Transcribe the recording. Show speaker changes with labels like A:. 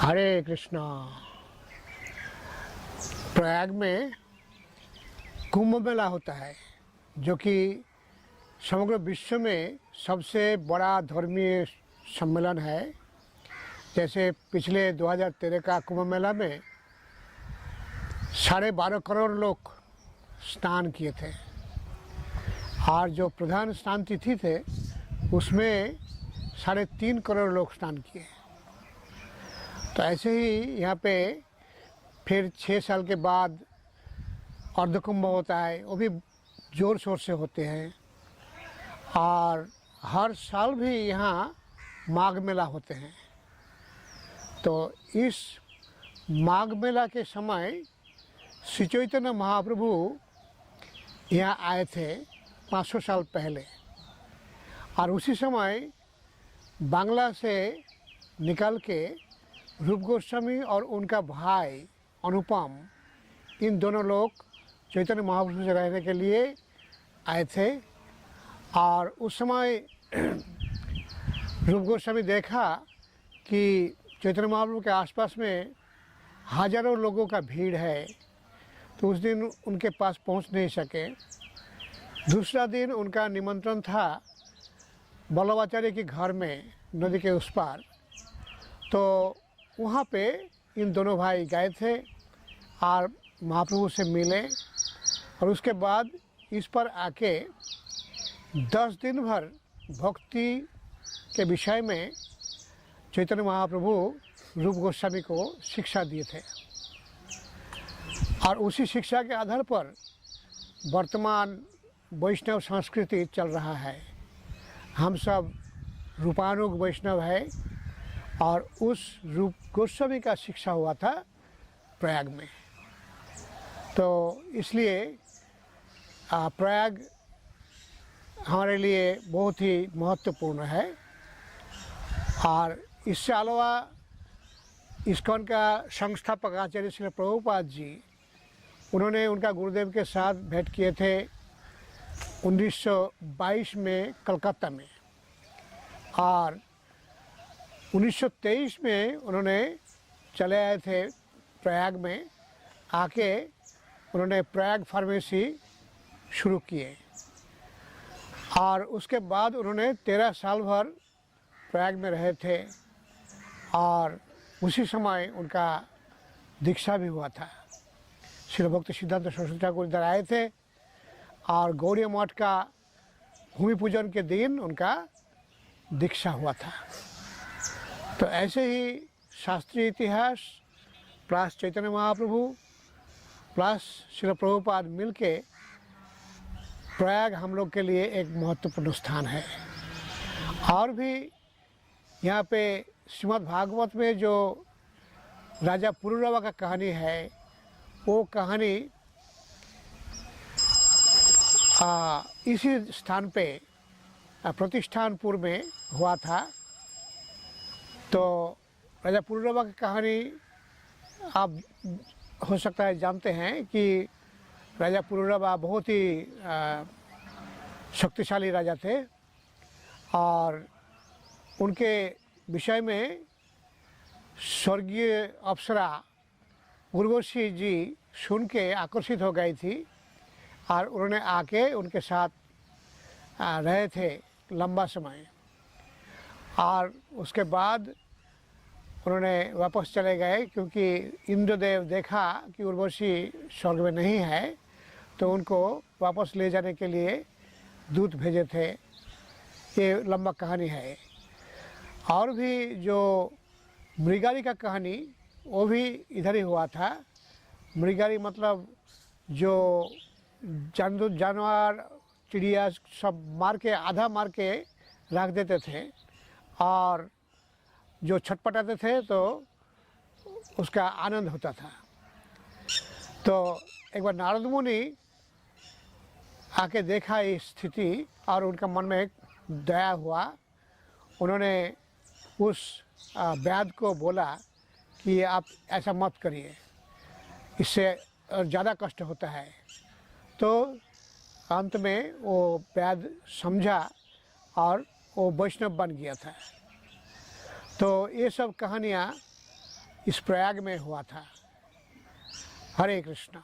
A: हरे कृष्णा। प्रयाग में कुंभ मेला होता है जो कि समग्र विश्व में सबसे बड़ा धर्मीय सम्मेलन है। जैसे पिछले 2013 का कुंभ मेला में 12.5 करोड़ लोग स्नान किए थे और जो प्रधान स्नान तिथि थे उसमें 3.5 करोड़ लोग स्नान किए। तो ऐसे ही यहाँ पे फिर 6 साल के बाद अर्धकुंभ होता है, वो भी ज़ोर शोर से होते हैं। और हर साल भी यहाँ माघ मेला होते हैं। तो इस माघ मेला के समय श्री चैतन्य महाप्रभु यहाँ आए थे 500 साल पहले, और उसी समय बांग्ला से निकल के रूप गोस्वामी और उनका भाई अनुपम, इन दोनों लोग चैतन्य महाप्रभु से रहने के लिए आए थे। और उस समय रूप गोस्वामी देखा कि चैतन्य महाप्रभु के आसपास में हजारों लोगों का भीड़ है, तो उस दिन उनके पास पहुंच नहीं सके। दूसरा दिन उनका निमंत्रण था वल्लभाचार्य के घर में नदी के उस पार, तो वहाँ पे इन दोनों भाई गए थे और महाप्रभु से मिले। और उसके बाद इस पर आके 10 दिन भर भक्ति के विषय में चैतन्य महाप्रभु रूप गोस्वामी को शिक्षा दिए थे। और उसी शिक्षा के आधार पर वर्तमान वैष्णव संस्कृति चल रहा है। हम सब रूपानुग वैष्णव है, और उस रूप गोस्वामी का शिक्षा हुआ था प्रयाग में। तो इसलिए प्रयाग हमारे लिए बहुत ही महत्वपूर्ण है। और इससे अलावा इस्कॉन का संस्थापक आचार्य श्री प्रभुपाद जी, उन्होंने उनका गुरुदेव के साथ भेंट किए थे 1922 में कलकत्ता में, और 1923 में उन्होंने चले आए थे प्रयाग में। आके उन्होंने प्रयाग फार्मेसी शुरू किए, और उसके बाद उन्होंने 13 साल भर प्रयाग में रहे थे। और उसी समय उनका दीक्षा भी हुआ था। श्री भक्ति सिद्धांत सरस्वती ठाकुर इधर आए थे, और गौड़ीय मठ का भूमि पूजन के दिन उनका दीक्षा हुआ था। तो ऐसे ही शास्त्रीय इतिहास प्लस चैतन्य महाप्रभु प्लस श्री प्रभुपाद मिलके प्रयाग हम लोग के लिए एक महत्वपूर्ण स्थान है। और भी यहाँ पे श्रीमद् भागवत में जो राजा पुरुरवा का कहानी है, वो कहानी इसी स्थान पे प्रतिष्ठानपुर में हुआ था। तो राजा पुरुरवा की कहानी आप हो सकता है जानते हैं कि राजा पुरुरवा बहुत ही शक्तिशाली राजा थे, और उनके विषय में स्वर्गीय अप्सरा उर्वशी जी सुन के आकर्षित हो गई थी, और उन्होंने आके उनके साथ रहे थे लंबा समय। और उसके बाद उन्होंने वापस चले गए, क्योंकि इंद्रदेव देखा कि उर्वशी स्वर्ग में नहीं है, तो उनको वापस ले जाने के लिए दूत भेजे थे। ये लंबा कहानी है। और भी जो मृगारी का कहानी, वो भी इधर ही हुआ था। मृगारी मतलब जो जानवर चिड़िया सब मार के, आधा मार के रख देते थे, और जो छटपटाते थे तो उसका आनंद होता था। तो एक बार नारद मुनि आके देखा ये स्थिति, और उनका मन में एक दया हुआ। उन्होंने उस वैद्य को बोला कि आप ऐसा मत करिए, इससे ज़्यादा कष्ट होता है। तो अंत में वो वैद्य समझा और वो वैष्णव बन गया था। तो ये सब कहानियाँ इस प्रयाग में हुआ था। हरे कृष्णा।